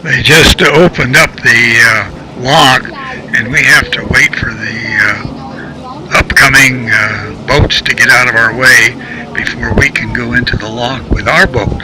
They just opened up the lock, and we have to wait for the upcoming boats to get out of our way before we can go into the lock with our boat.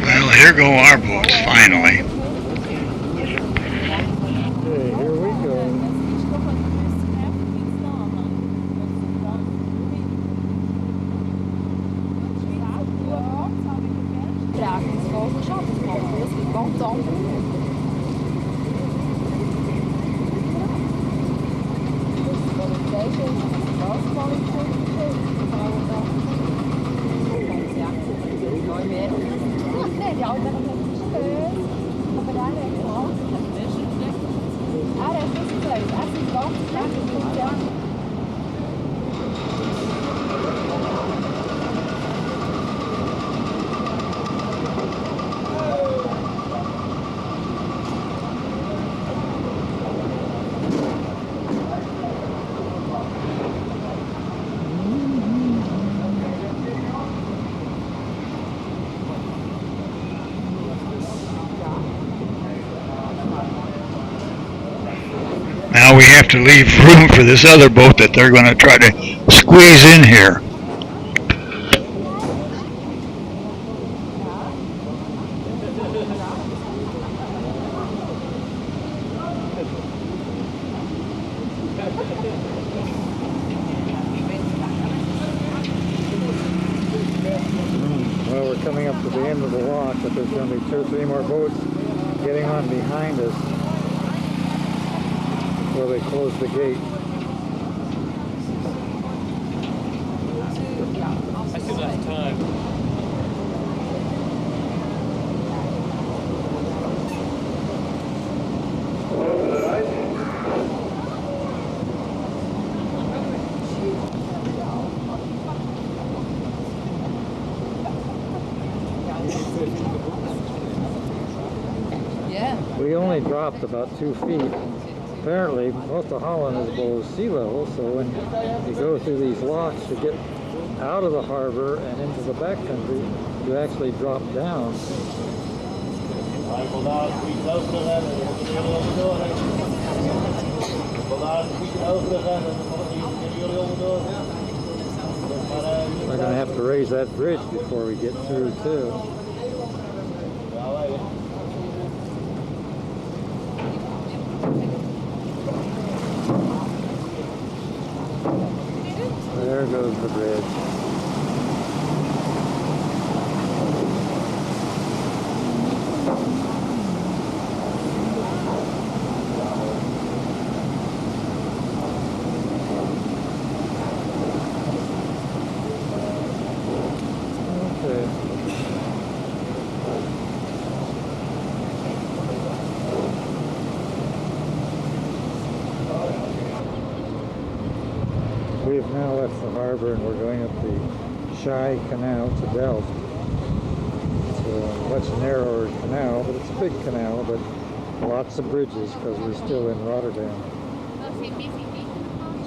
Well, here go our boats finally. Okay, here we go. Now we have to leave room for this other boat that they're going to try to squeeze in here. Well, we're coming up to the end of the lock, but there's going to be 2 or 3 more boats getting on behind us before they close the gate. I still have time. We only dropped about 2 feet. Apparently, most of Holland is below sea level, so when you go through these locks to get out of the harbor and into the backcountry, you actually drop down. We're going to have to raise that bridge before we get through, too. There goes the bridge. Okay. We have now left the harbor and we're going up the Shy Canal to Delft. It's a much narrower canal, but it's a big canal, but lots of bridges because we're still in Rotterdam.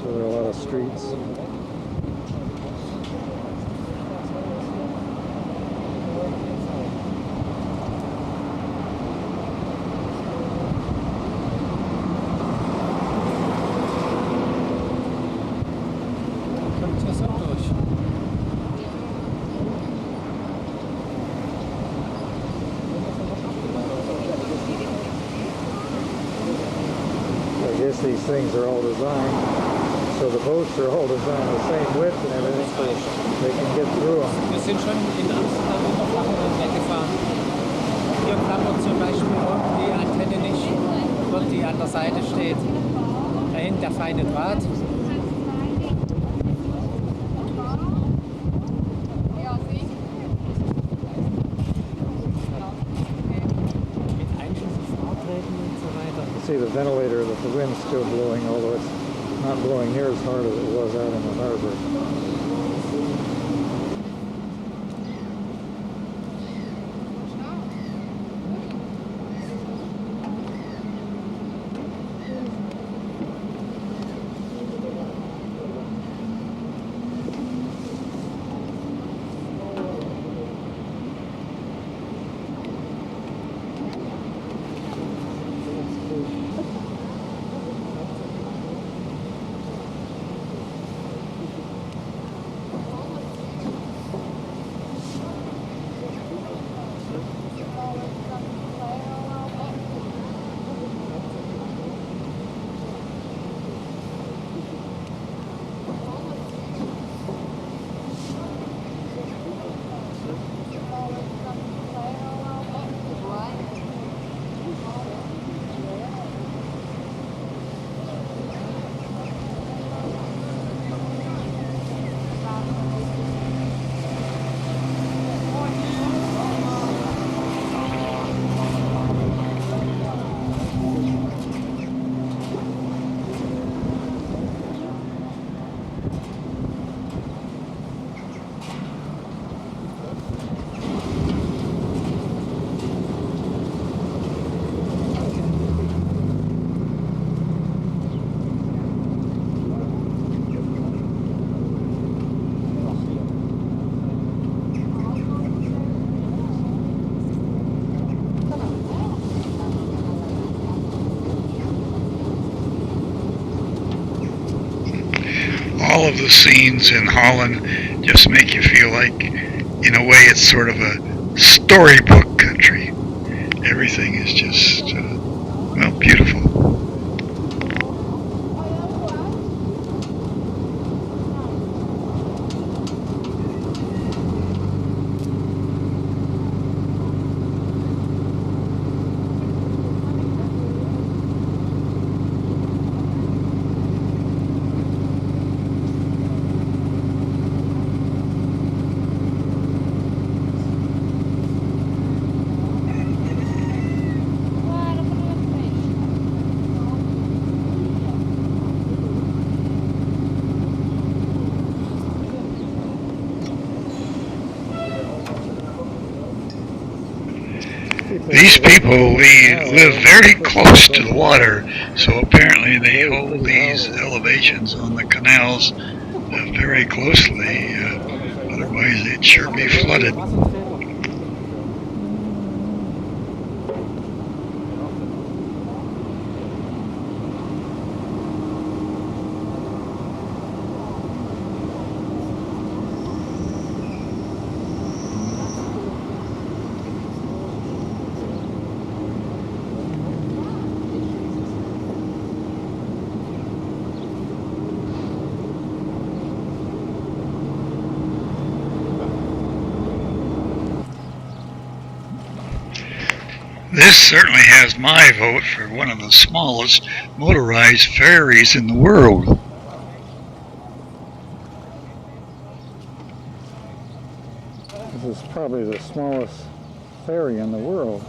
So there are a lot of streets. I guess these things are all designed, so the boats are all designed the same width and everything, so they can get through them. Wir sind schon in Amsterdam in der Flache weggefahren. Hier klappert zum Beispiel unten die Antenne nicht, dort die an der Seite steht. Da hinten der feine Draht. Mit Einschluss, Fahrträgen und so weiter. see the ventilator that the wind's still blowing, although it's not blowing near as hard as it was out in the harbor. All of the scenes in Holland just make you feel like, in a way, it's sort of a storybook country. Everything is just, well, beautiful. These people live very close to the water, so apparently they hold these elevations on the canals very closely. Otherwise, they'd sure be flooded. This certainly has my vote for one of the smallest motorized ferries in the world. This is probably the smallest ferry in the world.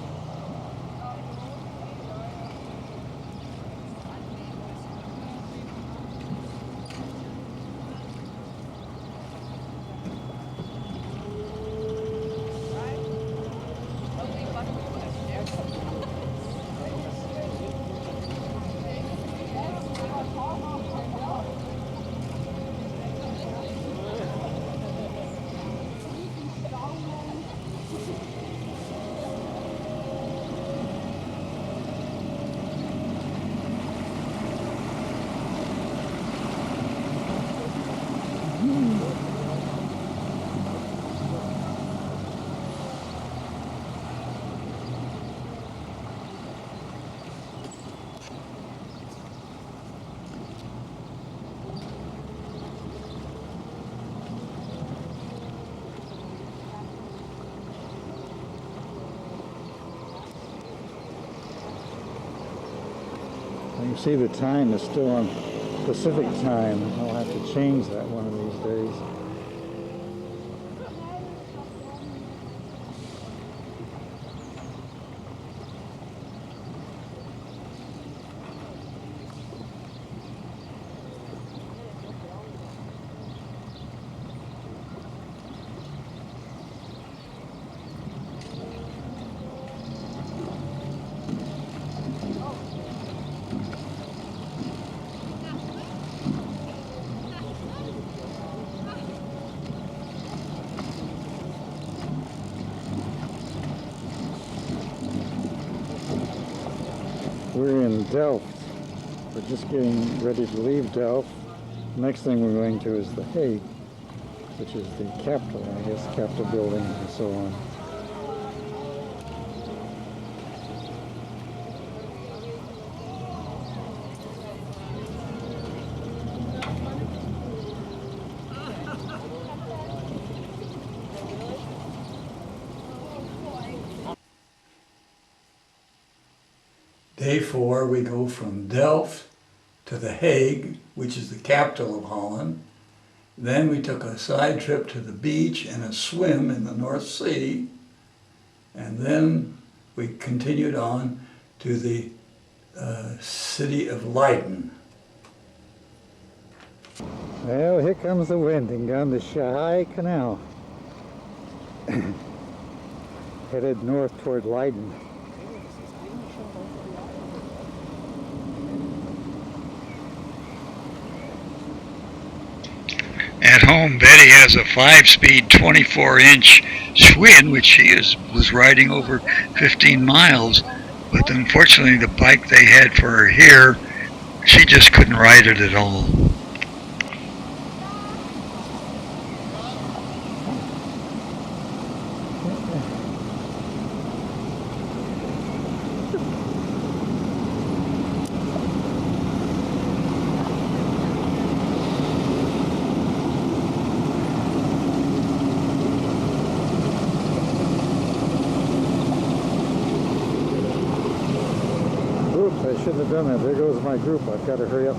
You see the time is still on Pacific time. I'll have to change that one of these days. We're in Delft. We're just getting ready to leave Delft. Next thing we're going to is The Hague, which is the capital, I guess, capital building and so on. Day 4, we go from Delft to The Hague, which is the capital of Holland. Then we took a side trip to the beach and a swim in the North Sea. And then we continued on to the city of Leiden. Well, here comes the winding down the Shanghai Canal. Headed north toward Leiden. At home, Betty has a 5-speed 24-inch Schwinn, which she was riding over 15 miles. But unfortunately, the bike they had for her here, she just couldn't ride it at all. Oops, I shouldn't have done that. There goes my group. I've got to hurry up.